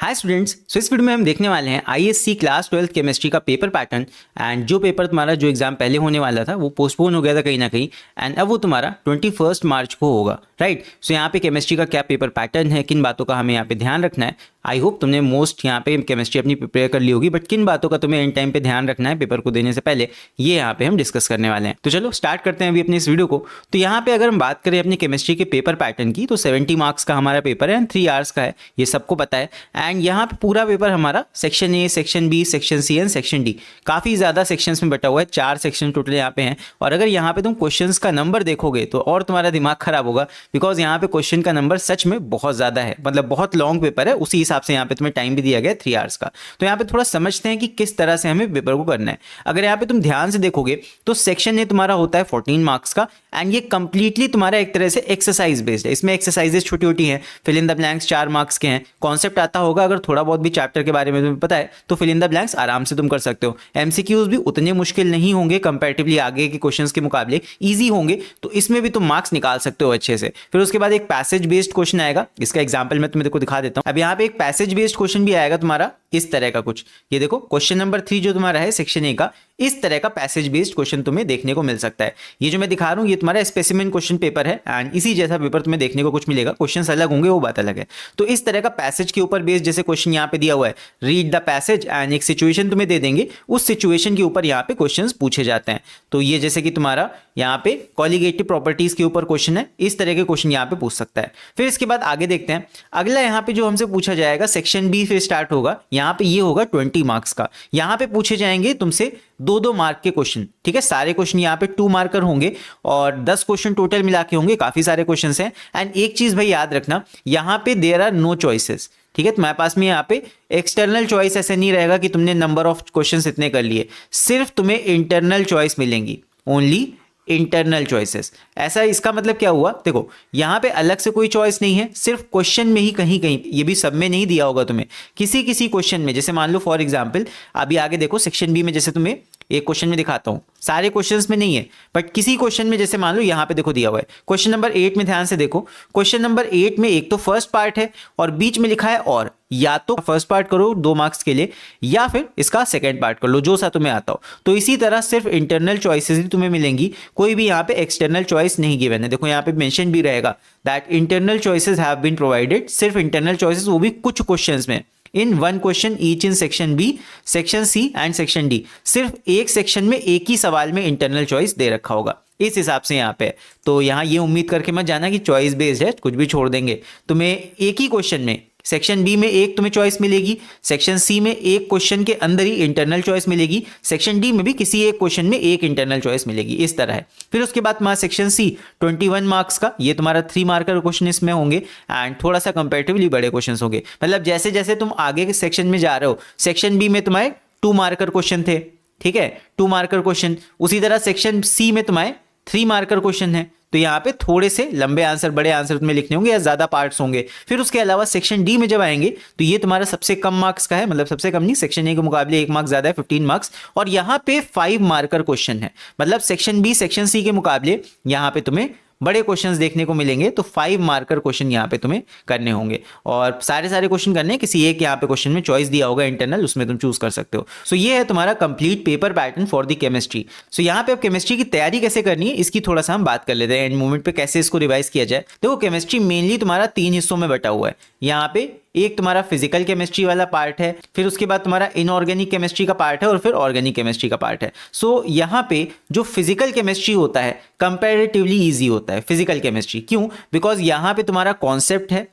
Hi students, सो इस video में हम देखने वाले हैं आईएससी क्लास 12th केमिस्ट्री का पेपर पैटर्न। एंड जो पेपर तुम्हारा जो एग्जाम पहले होने वाला था वो पोस्टपोन हो गया था कहीं ना कहीं, एंड अब वो तुम्हारा 21 मार्च को होगा, राइट। सो यहाँ पे केमिस्ट्री का क्या पेपर पैटर्न है, किन बातों का हमें यहाँ पे ध्यान रखना है। आई होप तुमने मोस्ट यहाँ पे केमिस्ट्री अपनी प्रिपेयर कर ली होगी, बट किन बातों का तुम्हें इन टाइम पे ध्यान रखना है पेपर को देने से पहले, ये यहाँ पे हम डिस्कस करने वाले हैं। तो चलो स्टार्ट करते हैं अभी अपने इस वीडियो को। तो यहाँ पे अगर हम बात करें अपनी केमिस्ट्री के पेपर पैटर्न की, तो 70 मार्क्स का हमारा पेपर है एंड 3 आवर्स का है, ये सबको पता है। एंड यहाँ पे पूरा पेपर हमारा section A, section B, section C and section D, काफ़ी ज़्यादा सेक्शंस में बटा हुआ है। 4 सेक्शन टोटल यहाँ पे हैं। और अगर यहाँ पे तुम क्वेश्चंस का नंबर देखोगे तो और तुम्हारा दिमाग खराब होगा, बिकॉज यहाँ पे क्वेश्चन का नंबर सच में बहुत ज़्यादा है, मतलब बहुत लॉन्ग पेपर है। उसी हिसाब से यहाँ पे तुम्हें टाइम भी दिया गया 3 आवर्स का। तो यहाँ पे थोड़ा समझते हैं कि किस तरह से हमें पेपर को करना है। अगर यहाँ पे तुम ध्यान से देखोगे तो सेक्शन ए तुम्हारा होता है 14 मार्क्स का, एंड ये कंप्लीटली तुम्हारा एक तरह से एक्सरसाइज बेस्ड है। इसमें एक्सरसाइजेस छोटी छोटी हैं, fill in the blanks 4 marks के हैं। कॉन्सेप्ट आता होगा, अगर थोड़ा बहुत भी चैप्टर के बारे में तुम्हें पता है तो फिल इन द ब्लैंक्स आराम से तुम कर सकते हो। एमसीक्यूज भी उतने मुश्किल नहीं होंगे, कंपैरेटिवली आगे के क्वेश्चंस के मुकाबले ईजी होंगे, तो इसमें भी तुम मार्क्स निकाल सकते हो अच्छे से। फिर उसके बाद एक पैसेज बेस्ड क्वेश्चन आएगा, इसका एग्जाम्पल मैं तुम्हें दिखा देता हूँ। अब यहाँ पे एक पैसेज बेस्ड क्वेश्चन भी आएगा तुम्हारा इस तरह का कुछ। ये देखो क्वेश्चन नंबर 3 जो तुम्हारा है सेक्शन ए का, इस तरह का पैसेज बेस्ड क्वेश्चन तुम्हें देखने को मिल सकता है। ये जो मैं दिखा रहा हूँ ये तुम्हारा स्पेसिमेन क्वेश्चन पेपर है, एंड इसी जैसा पेपर तुम्हें देखने को कुछ मिलेगा। क्वेश्चंस अलग होंगे, वो बात अलग है। तो इस तरह का पैसेज के ऊपर बेस्ड जैसे क्वेश्चन यहाँ पे दिया हुआ है, रीड द पैसेज, एंड एक सिचुएशन तुम्हें दे देंगे, उस सिचुएशन के ऊपर यहाँ पे क्वेश्चंस पूछे जाते हैं। तो ये जैसे कि तुम्हारा यहाँ पे कॉलिगेटिव प्रॉपर्टीज के ऊपर क्वेश्चन है, इस तरह के क्वेश्चन यहाँ पे पूछ सकता है। फिर इसके बाद आगे देखते हैं, अगला यहाँ पे जो हमसे पूछा जाएगा सेक्शन बी फिर स्टार्ट होगा। यहाँ पे ये होगा 20 मार्क्स का। यहाँ पे पूछे जाएंगे तुमसे 2-2 मार्क के क्वेश्चन, ठीक है। सारे क्वेश्चन यहाँ पे 2 मार्कर होंगे और 10 क्वेश्चन टोटल मिला के होंगे, काफी सारे क्वेश्चंस हैं। एंड एक चीज भाई याद रखना, यहाँ पे देयर आर नो चॉइसेस, ठीक है। तुम्हारे पास में यहाँ पे एक्सटर्नल चॉइस ऐसे नहीं रहेगा कि तुमने नंबर ऑफ क्वेश्चंस इतने कर लिए, सिर्फ तुम्हें इंटरनल चॉइस मिलेंगी, ओनली इंटरनल चॉइसेस। ऐसा इसका मतलब क्या हुआ, देखो यहाँ पे अलग से कोई चॉइस नहीं है, सिर्फ क्वेश्चन में ही कहीं कहीं, ये भी सब में नहीं दिया होगा तुम्हें, किसी किसी क्वेश्चन में। जैसे मान लो फॉर एग्जांपल अभी आगे देखो सेक्शन बी में, जैसे तुम्हें एक क्वेश्चन में दिखाता हूं, सारे क्वेश्चंस में नहीं है बट किसी क्वेश्चन में, जैसे मान लो यहाँ पे देखो दिया हुआ है क्वेश्चन नंबर 8 में, ध्यान से देखो क्वेश्चन नंबर 8 में एक तो फर्स्ट पार्ट है और बीच में लिखा है और, या तो फर्स्ट पार्ट करो 2 मार्क्स के लिए, या फिर इसका सेकंड पार्ट कर लो, जो सा तुम्हें आता हो। तो इसी तरह सिर्फ इंटरनल चॉइसेस ही तुम्हें मिलेंगी, कोई भी यहाँ पे एक्सटर्नल चॉइस नहीं गिवन है। देखो यहाँ पे मेंशन भी रहेगा that internal choices have been provided, सिर्फ इंटरनल चॉइसेस, वो भी कुछ क्वेश्चंस में, in 1 question each in section B, section C and section D. सिर्फ एक सेक्शन में एक ही सवाल में इंटरनल चॉइस दे रखा होगा, इस हिसाब से यहाँ पे। तो यहाँ ये उम्मीद करके मत जाना कि चॉइस बेस्ड है, कुछ भी छोड़ देंगे। तुम्हें एक ही क्वेश्चन में, सेक्शन बी में एक तुम्हें चॉइस मिलेगी, सेक्शन सी में एक क्वेश्चन के अंदर ही इंटरनल चॉइस मिलेगी, सेक्शन डी में भी किसी एक क्वेश्चन में एक इंटरनल चॉइस मिलेगी, इस तरह है। फिर उसके बाद तुम्हारा सेक्शन सी 21 मार्क्स का, ये तुम्हारा 3 मार्कर क्वेश्चन इसमें होंगे, एंड थोड़ा सा कंपैरेटिवली बड़े क्वेश्चन होंगे। मतलब जैसे जैसे तुम आगे के सेक्शन में जा रहे हो, सेक्शन बी में तुम्हारे 2 मार्कर क्वेश्चन थे, ठीक है, 2 मार्कर क्वेश्चन, उसी तरह सेक्शन सी में तुम्हारे 3 मार्कर क्वेश्चन है। तो यहाँ पे थोड़े से लंबे आंसर, बड़े आंसर तुम्हें लिखने होंगे या ज्यादा पार्ट्स होंगे। फिर उसके अलावा सेक्शन डी में जब आएंगे तो ये तुम्हारा सबसे कम मार्क्स का है, मतलब सबसे कम नहीं, सेक्शन ए के मुकाबले 1 मार्क्स ज्यादा है, 15 मार्क्स, और यहाँ पे 5 मार्कर क्वेश्चन है। मतलब सेक्शन बी सेक्शन सी के मुकाबले यहाँ पे तुम्हें बड़े क्वेश्चंस देखने को मिलेंगे, तो 5 मार्कर क्वेश्चन यहाँ पे तुम्हें करने होंगे, और सारे क्वेश्चन करने हैं, किसी एक यहाँ पे क्वेश्चन में चॉइस दिया होगा इंटरनल, उसमें तुम चूज कर सकते हो। सो ये है तुम्हारा complete paper pattern for the chemistry. So यहाँ पे अब केमिस्ट्री की तैयारी कैसे करनी है इसकी थोड़ा सा हम बात कर लेते हैं, एंड मोमेंट पे कैसे इसको रिवाइज किया जाए। देखो केमिस्ट्री मेनली तुम्हारा 3 हिस्सों में बटा हुआ है। यहाँ पे एक तुम्हारा फिजिकल केमिस्ट्री वाला पार्ट है, फिर उसके बाद तुम्हारा इनऑर्गेनिक केमिस्ट्री का पार्ट है, और फिर ऑर्गेनिक केमिस्ट्री का पार्ट है। सो यहाँ पे जो फिजिकल केमिस्ट्री होता है कंपैरेटिवली इजी होता है फिजिकल केमिस्ट्री। क्यों? बिकॉज यहाँ पे तुम्हारा कॉन्सेप्ट है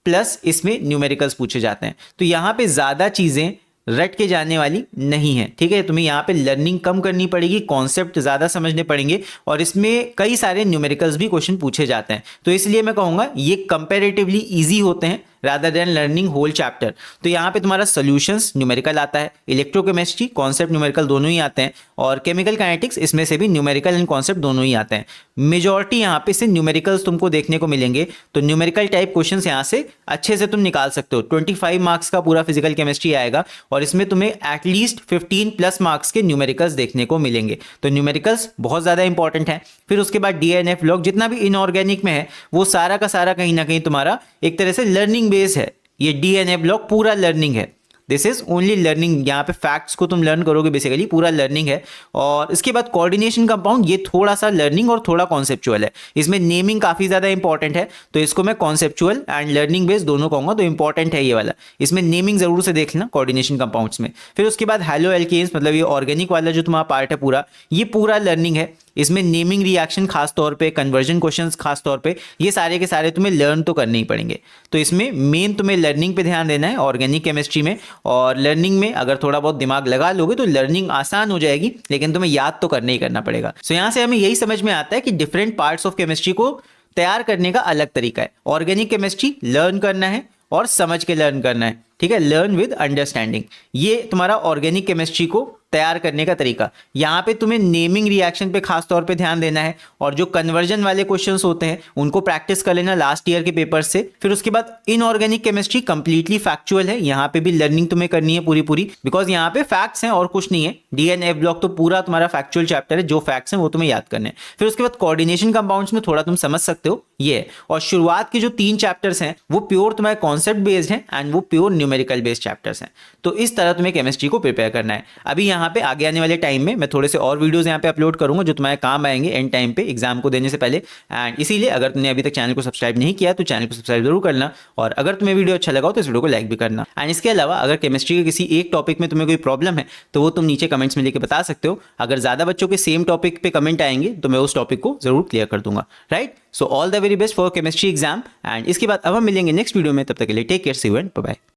प्लस इसमें न्यूमेरिकल्स पूछे जाते हैं, तो यहाँ पे ज्यादा चीजें रट के जाने वाली नहीं है, ठीक है। तुम्हें यहाँ पे लर्निंग कम करनी पड़ेगी, कॉन्सेप्ट ज्यादा समझने पड़ेंगे, और इसमें कई सारे न्यूमेरिकल्स भी क्वेश्चन पूछे जाते हैं। तो इसलिए मैं कहूँगा ये कंपैरेटिवली इजी होते हैं rather than learning whole chapter. तो यहाँ पे तुम्हारा सॉल्यूशंस न्यूमेरिकल आता है, इलेक्ट्रोकेमिस्ट्री कॉन्सेप्ट न्यूमेरिकल दोनों ही आते हैं, और केमिकल काइनेटिक्स इसमें से भी न्यूमेरिकल एंड कॉन्सेप्ट दोनों ही आते हैं। मेजॉरिटी यहाँ पे से न्यूमेरिकल्स तुमको देखने को मिलेंगे, तो न्यूमेरिकल टाइप क्वेश्चंस यहाँ से अच्छे से तुम निकाल सकते हो। 25 मार्क्स का पूरा फिजिकल केमिस्ट्री आएगा, और इसमें तुम्हें एटलीस्ट 15+ मार्क्स के न्यूमेरिकल्स देखने को मिलेंगे। तो न्यूमेरिकल्स बहुत ज्यादा इंपॉर्टेंट है। फिर उसके बाद डीएनएफ लॉग, जितना भी इनऑर्गेनिक में है वो सारा का सारा कहीं ना कहीं तुम्हारा एक तरह से लर्निंग बेस है, ये DNA ब्लॉक पूरा लर्निंग है, दिस इज ओनली लर्निंग। यहाँ पे फैक्ट्स को तुम लर्न करोगे, बेसिकली पूरा लर्निंग है। और इसके बाद कोऑर्डिनेशन कंपाउंड, ये थोड़ा सा लर्निंग और थोड़ा कॉन्सेप्चुअल है, इसमें नेमिंग काफी ज्यादा इंपॉर्टेंट है, तो इसको मैं कॉन्सेप्चुअल एंड लर्निंग बेस्ड दोनों कहूंगा, तो इंपॉर्टेंट है ये वाला, इसमें नेमिंग जरूर से देख लेना कोऑर्डिनेशन कंपाउंड्स में। फिर उसके बाद हैलो एल्केन्स, मतलब ये ऑर्गेनिक वाला जो तुम्हारा पार्ट है पूरा, ये पूरा लर्निंग है, इसमें नेमिंग रिएक्शन खास तौर पे, कन्वर्जन क्वेश्चंस खास तौर पे, ये सारे के सारे तुम्हें लर्न तो करने ही पड़ेंगे। तो इसमें मेन तुम्हें लर्निंग पे ध्यान देना है ऑर्गेनिक केमिस्ट्री में, और लर्निंग में अगर थोड़ा बहुत दिमाग लगा लोगे तो लर्निंग आसान हो जाएगी, लेकिन तुम्हें याद तो करना ही करना पड़ेगा। सो यहाँ से हमें यही समझ में आता है कि डिफरेंट पार्ट्स ऑफ केमिस्ट्री को तैयार करने का अलग तरीका है। ऑर्गेनिक केमिस्ट्री लर्न करना है और समझ के लर्न करना है, ठीक है, लर्न विद अंडरस्टैंडिंग, ये तुम्हारा ऑर्गेनिक केमिस्ट्री को तैयार करने का तरीका। यहाँ पे तुम्हें नेमिंग रिएक्शन पे खास तौर पे ध्यान देना है, और जो कन्वर्जन वाले क्वेश्चंस होते हैं उनको प्रैक्टिस कर लेना लास्ट ईयर के पेपर से। फिर उसके बाद इनऑर्गेनिक केमिस्ट्री कंप्लीटली फैक्चुअल है, यहाँ पे भी लर्निंग तुम्हें करनी है पूरी पूरी, बिकॉज यहाँ पे फैक्ट्स हैं और कुछ नहीं है। DNA ब्लॉक तो पूरा तुम्हारा फैक्चुअल चैप्टर है, जो फैक्ट्स हैं वो तुम्हें याद करने हैं। फिर उसके बाद कोऑर्डिनेशन कंपाउंड्स में थोड़ा तुम समझ सकते हो ये है, और शुरुआत के जो 3 चैप्टर्स हैं वो प्योर तुम्हारे कॉन्सेप्ट बेस्ड हैं एंड वो प्योर न्यूमेरिकल बेस्ड चैप्टर्स हैं। तो इस तरह तुम्हें केमिस्ट्री को प्रिपेयर करना है। अभी यहाँ पे आगे आने वाले टाइम में मैं थोड़े से और वीडियोस यहाँ पे अपलोड करूंगा जो तुम्हारे काम आएंगे एंड टाइम पे एग्जाम को देने से पहले। एंड इसीलिए अगर तुमने अभी तक चैनल को सब्सक्राइब नहीं किया तो चैनल को सब्सक्राइब जरूर करना, और अगर तुम्हें वीडियो अच्छा लगा हो तो इस वीडियो को लाइक भी करना। एंड इसके अलावा अगर केमिस्ट्री के किसी एक टॉपिक में तुम्हें कोई प्रॉब्लम है तो वो तुम नीचे कमेंट्स में लेके बता सकते हो। अगर ज्यादा बच्चों के सेम टॉपिक पे कमेंट आएंगे तो मैं उस टॉपिक को जरूर क्लियर कर दूंगा, right. So all the very best for chemistry exam. And इसके बाद अब हम मिलेंगे नेक्स्ट वीडियो में, तब तक के लिए take care, see you and bye bye.